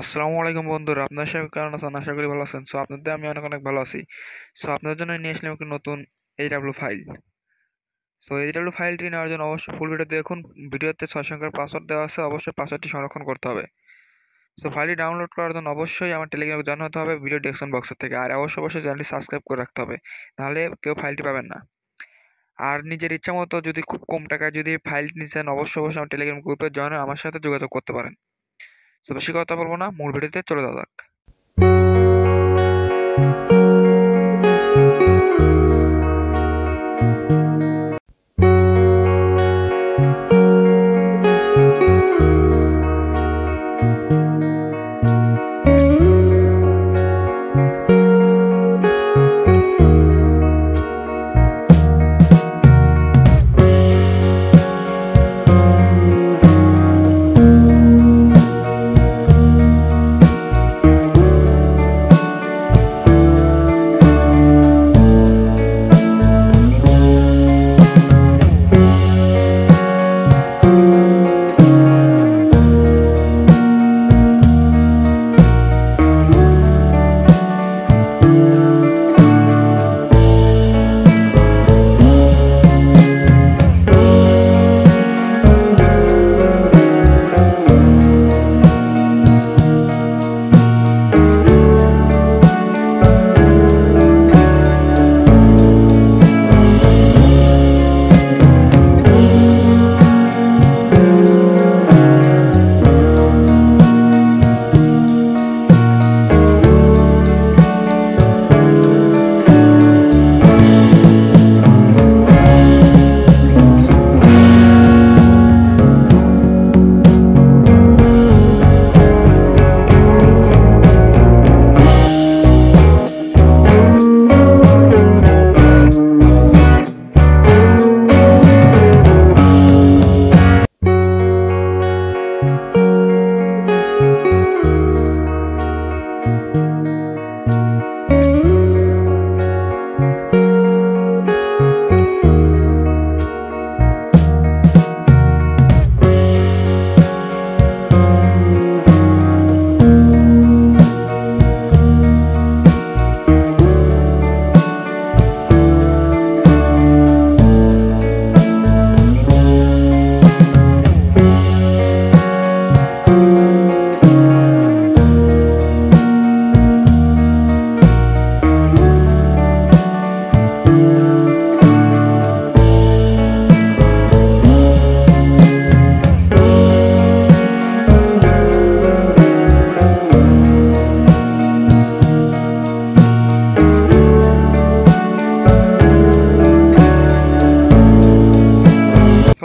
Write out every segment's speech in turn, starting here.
আসসালামু আলাইকুম বন্ধুরা, আপনার সবাই কেমন আছেন? আশা করি ভালো আছেন। আপনাদের আমি অনেক অনেক ভালো আছি। আপনাদের জন্য নিয়ে আসলাম একটি নতুন এইচডাব্লিউ ফাইল। এইচডাব্লিউ ফাইলটি নেওয়ার জন্য অবশ্যই ফুল ভিডিও দেখুন। ভিডিওতে 6 সংখ্যার পাসওয়ার্ড দেওয়া আছে, অবশ্যই পাসওয়ার্ডটি সংরক্ষণ করতে হবে। ফাইলটি ডাউনলোড করার জন্য অবশ্যই আমার টেলিগ্রামে জয়েন হতে হবে ভিডিও ডেসক্রিপশন বক্সের থেকে। আর অবশ্যই চ্যানেলটি সাবস্ক্রাইব করে রাখতে হবে, নাহলে কেউ ফাইলটি পাবেন না। আর নিজের ইচ্ছা মতো যদি খুব কম টাকায় যদি ফাইল নিচ্ছেন, অবশ্যই আমার টেলিগ্রাম গ্রুপে জয়েন হয়ে আমার সাথে যোগাযোগ করতে পারেন। বেশি কথা বলবো না, মূল ভিডিওতে চলে যাওয়া যাক।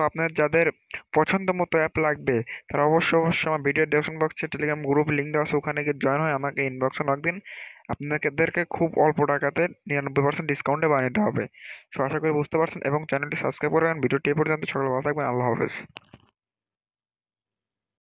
আপনার যাদের পছন্দ মতো অ্যাপ লাগবে তারা অবশ্যই আমার ভিডিও ডেসক্রিপশন বক্সে টেলিগ্রাম গ্রুপ লিঙ্ক দেওয়া আছে, ওখানে গিয়ে জয়েন হয়ে আমাকে ইনবক্সে নক দিন। আপনাদেরকে খুব অল্প টাকাতে 99% ডিসকাউন্টে বানিয়ে দিতে হবে। আশা করি বুঝতে পারছেন এবং চ্যানেলটি সাবস্ক্রাইব করে রাখুন। ভিডিওটি এই পর্যন্ত। সকলে ভালো থাকবেন। আল্লাহ হাফেজ।